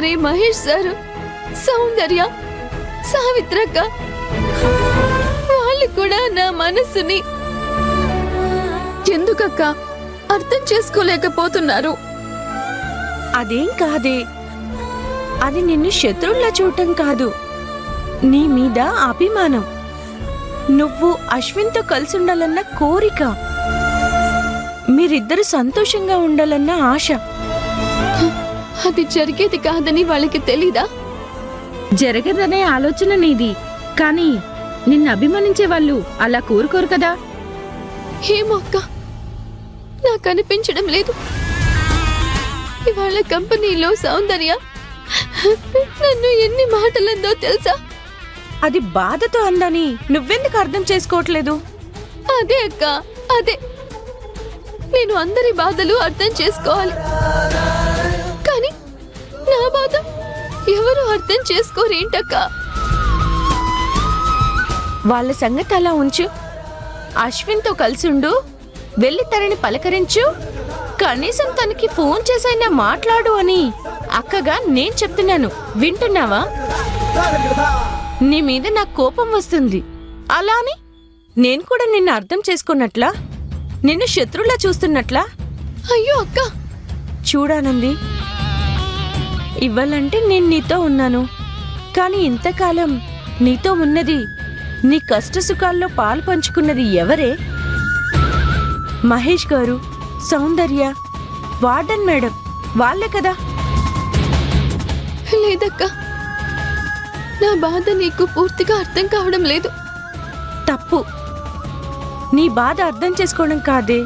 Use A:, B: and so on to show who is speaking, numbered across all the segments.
A: మరి మహేష్ సార్, సౌందర్య, సావిత్రక్క వాళ్ళు కూడా నా మనసుని ఎందుకక్క అర్థం చేసుకోలేకపోతున్నారు?
B: అదేం కాదే, అది నిన్ను శత్రువులా చూడటం కాదు, నీ మీద అభిమానం, నువ్వు అశ్విన్తో కలిసి ఉండాలన్న కోరిక, మీరిద్దరు సంతోషంగా ఉండాలన్న ఆశ.
A: అది జరిగేది కాదని వాళ్ళకి తెలీదా?
C: జరగదనే ఆలోచన నీది, కానీ నిన్ను అభిమానించే వాళ్ళు అలా కోరుకోరు కదా.
A: ఏమో అక్క, నాకు అనిపించడం లేదు. ఇవాళ కంపెనీలో సౌందర్య నన్ను ఎన్ని మాటలందో తెలుసా?
B: అది బాధతో అందని నువ్వెందుకు అర్థం చేసుకోవట్లేదు?
A: అదే అక్క, అదే. నేను అందరి బాధలు అర్థం చేసుకోవాలి, కానీ నా బాధ ఎవరు అర్థం చేసుకోరేంటక్క?
B: వాళ్ళ సంగతి అలా ఉంచు, అశ్విన్తో కలిసుండు, వెళ్ళి తనని పలకరించు, కనీసం తనకి ఫోన్ చేసైనా మాట్లాడు అని అక్కగా నేను చెప్తున్నాను, వింటున్నావా? నీ మీద నాకు కోపం వస్తుంది, అలా అని నేను కూడా నిన్ను అర్థం చేసుకున్నట్లా, నిన్ను శత్రువులా చూస్తున్నట్లా?
A: అయ్యో అక్క,
B: చూడానంది, ఇవ్వాలంటే నేను నీతో ఉన్నాను, కానీ ఇంతకాలం నీతో ఉన్నది, నీ కష్ట సుఖాల్లో పాలు పంచుకున్నది ఎవరే? మహేష్ గారు, సౌందర్య, వార్డన్ మేడం, వాళ్ళే కదా.
A: లేదక్క, నా బాధ నీకు పూర్తిగా అర్థం కావడం లేదు.
B: తప్పు, నీ బాధ అర్థం చేసుకోవడం కాదే,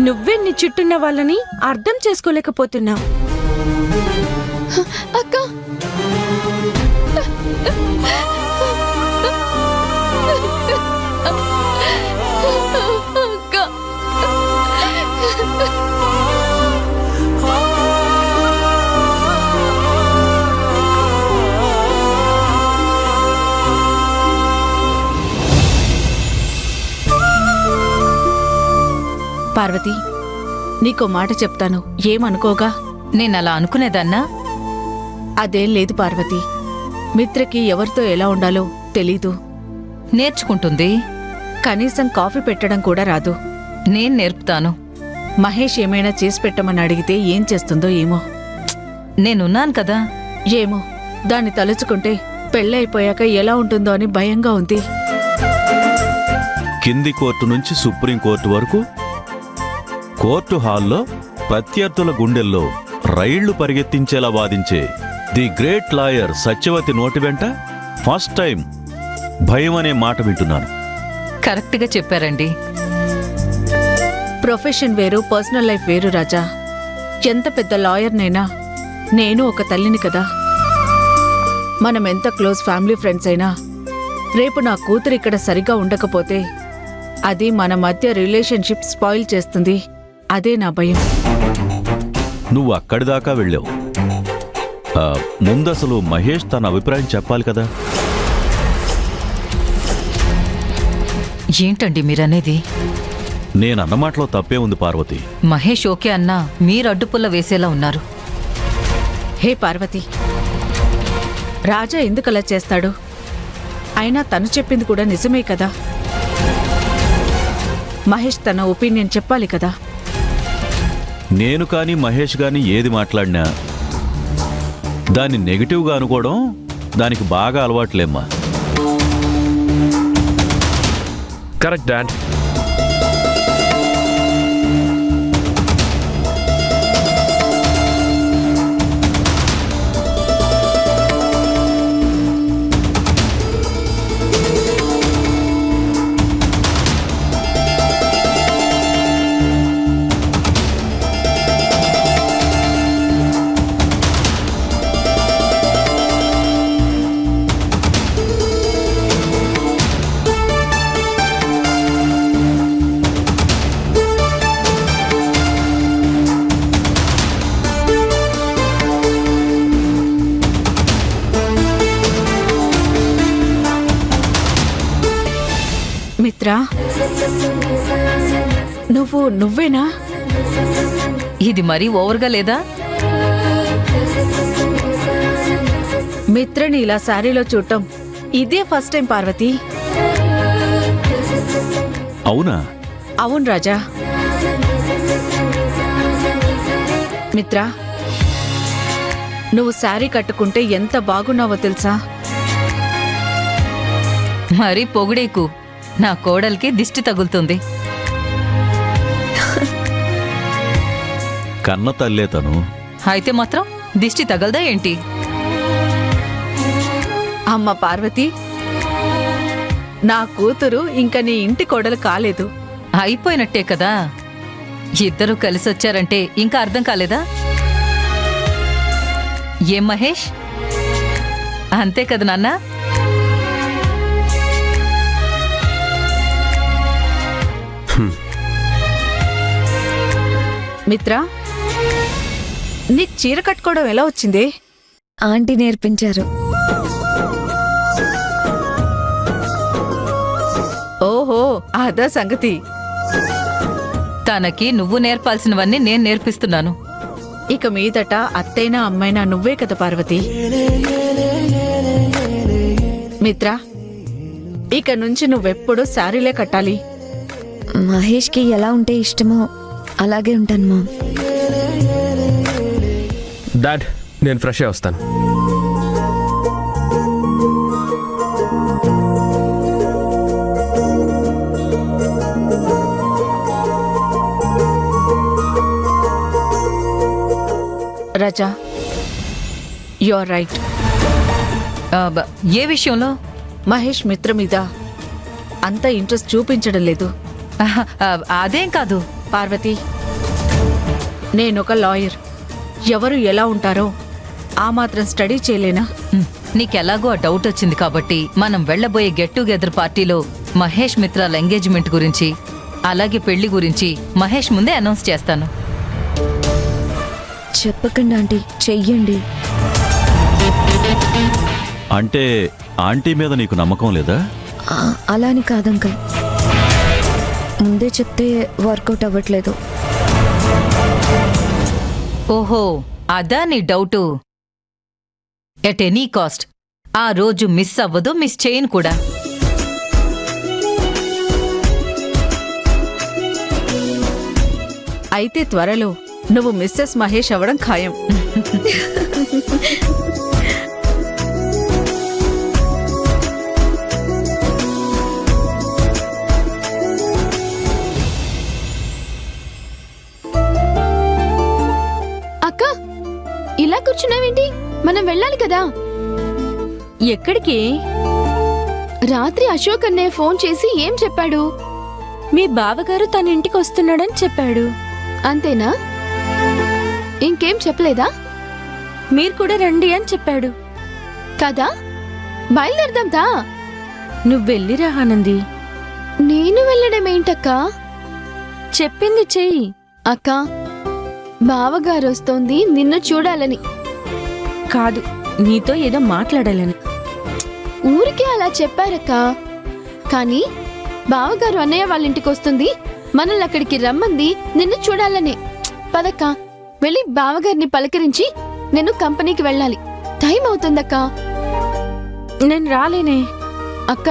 B: నువ్వే నీ చుట్టూన్న వాళ్ళని అర్థం చేసుకోలేకపోతున్నావు.
A: అక్క, అక్క,
D: పార్వతి, నీకో మాట చెప్తాను, ఏమనుకోగా?
E: నేనలా అనుకునేదన్నా?
D: అదేం లేదు పార్వతి, మిత్రకి ఎవరితో ఎలా ఉండాలో తెలీదు.
E: నేర్చుకుంటుంది.
D: కనీసం కాఫీ పెట్టడం కూడా రాదు.
E: నేను నేర్పుతాను.
D: మహేష్ ఏమైనా చేసి పెట్టమని అడిగితే ఏం చేస్తుందో ఏమో.
E: నేనున్నాను కదా.
D: ఏమో, దాన్ని తలుచుకుంటే పెళ్ళైపోయాక ఎలా ఉంటుందో అని భయంగా ఉంది.
F: కింది కోర్టు నుంచి సుప్రీంకోర్టు వరకు కోర్టు హాల్లో ప్రత్యర్థుల గుండెల్లో రైళ్లు పరిగెత్తించేలా వాదించే ది గ్రేట్ లాయర్ సత్యవతి నోటి వెంట ఫస్ట్ టైం భయం అనే మాట వింటున్నాను.
E: కరెక్ట్గా చెప్పారండి.
D: ప్రొఫెషన్ వేరు, పర్సనల్ లైఫ్ వేరు రాజా. ఎంత పెద్ద లాయర్నైనా నేను ఒక తల్లిని కదా. మనం ఎంత క్లోజ్ ఫ్యామిలీ ఫ్రెండ్స్ అయినా రేపు నా కూతురు ఇక్కడ సరిగా ఉండకపోతే అది మన మధ్య రిలేషన్షిప్ స్పాయిల్ చేస్తుంది. అదే నా భయం.
F: నువ్వు అక్కడి దాకా వెళ్ళావు. ముందసలు మహేష్ తన అభిప్రాయం చెప్పాలి కదా.
E: ఏంటండి మీరనేది?
F: నేనన్న మాటలో తప్పే ఉంది పార్వతి.
E: మహేష్ ఓకే అన్నా మీరు అడ్డుపుల్ల వేసేలా ఉన్నారు.
D: హే పార్వతి, రాజా ఎందుకలా చేస్తాడు? అయినా తను చెప్పింది కూడా నిజమే కదా. మహేష్ తన ఒపీనియన్ చెప్పాలి కదా.
F: నేను కానీ మహేష్ కానీ ఏది మాట్లాడినా దాన్ని నెగిటివ్గా అనుకోవడం దానికి బాగా అలవాట్లేమ్మా.
G: Correct dad.
D: మిత్రా, నువ్వేనా?
E: ఇది మరీ ఓవర్గా లేదా?
D: మిత్రని ఇలా శారీలో చూడటం ఇదే ఫస్ట్ టైం పార్వతి.
F: అవునా?
D: అవును రాజా. మిత్ర, నువ్వు శారీ కట్టుకుంటే ఎంత బాగున్నావో తెలుసా?
E: మరీ పొగిడేకు, నా కోడలికి దిష్టి తగులుతుంది.
F: కన్న తల్లే తను.
E: అయితే మాత్రం దిష్టి తగలదా ఏంటి?
D: అమ్మ పార్వతి, నా కూతురు ఇంక నీ ఇంటి కోడలు కాలేదు.
E: అయిపోయినట్టే కదా. ఇద్దరూ కలిసొచ్చారంటే ఇంకా అర్థం కాలేదా? ఏం మహేష్, అంతే కదా నాన్న?
D: మిత్ర, నీకు చీర కట్టుకోవడం ఎలా వచ్చింది?
A: ఆంటీ నేర్పించారు.
D: ఓహో, అదా సంగతి.
E: తనకి నువ్వు నేర్పాల్సినవన్నీ నేను నేర్పిస్తున్నాను.
D: ఇక మీదట అత్తైనా అమ్మైనా నువ్వే కదా పార్వతి. మిత్ర, ఇక నుంచి నువ్వెప్పుడు శారీలే కట్టాలి.
A: మహేష్కి ఎలా ఉంటే ఇష్టమో అలాగే ఉంటాను మామ్.
G: డాడ్, నేను ఫ్రెష్ అయ్యి వస్తాను.
D: రాజా, యు ఆర్ రైట్.
E: ఏ విషయంలో?
D: మహేష్ మిత్ర మీద అంత ఇంట్రెస్ట్ చూపించడం లేదు.
E: అదేం కాదు
D: పార్వతి, నేనొక లాయర్. ఎవరు ఎలా ఉంటారో ఆ మాత్రం స్టడీ చేయలేనా?
E: నీకెలాగో ఆ డౌట్ వచ్చింది కాబట్టి మనం వెళ్లబోయే గెట్ టుగెదర్ పార్టీలో మహేష్ మిత్రాల ఎంగేజ్మెంట్ గురించి అలాగే పెళ్లి గురించి మహేష్ ముందే అనౌన్స్ చేస్తాను.
A: చెప్పకండి ఆంటీ, చెయ్యండి.
F: అంటే ఆంటీ మీద నీకు నమ్మకం లేదా?
A: అలా అని కాదంకల్, ముందే చెప్తే వర్కౌట్ అవ్వట్లేదు.
E: ఓహో, అదా నీ డౌటు? ఎట్ ఎనీ కాస్ట్ ఆ రోజు మిస్ అవ్వదు, మిస్ చేయను కూడా.
D: అయితే త్వరలో నువ్వు మిస్సెస్ మహేష్ అవ్వడం ఖాయం.
A: అక్క, ఇలా కూర్చున్నావేంటి? మనం వెళ్ళాలి కదా.
B: ఎక్కడికి?
A: రాత్రి అశోక్ అన్నయ్య ఫోన్ చేసి ఏం చెప్పాడు?
B: మీ బావగారు తన ఇంటికి వస్తున్నాడని చెప్పాడు.
A: అంతేనా? ఇంకేం చెప్పలేదా?
B: మీరు కూడా రండి అని చెప్పాడు.
A: కదా, బయలుదేరదాందా?
B: నువ్వెళ్ళిరా ఆనంది.
A: నేను వెళ్ళడమేంటక్కా?
B: చెప్పింది చెయ్యి.
A: అక్క, బావగారు వస్తోంది నిన్ను చూడాలని.
B: కాదు, నీతో ఏదో మాట్లాడాలని.
A: ఊరికే అలా చెప్పారక్క. కానీ బావగారు అన్నయ్య వాళ్ళ ఇంటికి వస్తుంది, మనల్ని అక్కడికి రమ్మంది నిన్ను చూడాలనే. పదక్క, వెళ్ళి బావగారిని పలకరించి నేను కంపెనీకి వెళ్ళాలి. టైం అవుతుందక్క.
B: నేను రాలేనే.
A: అక్క,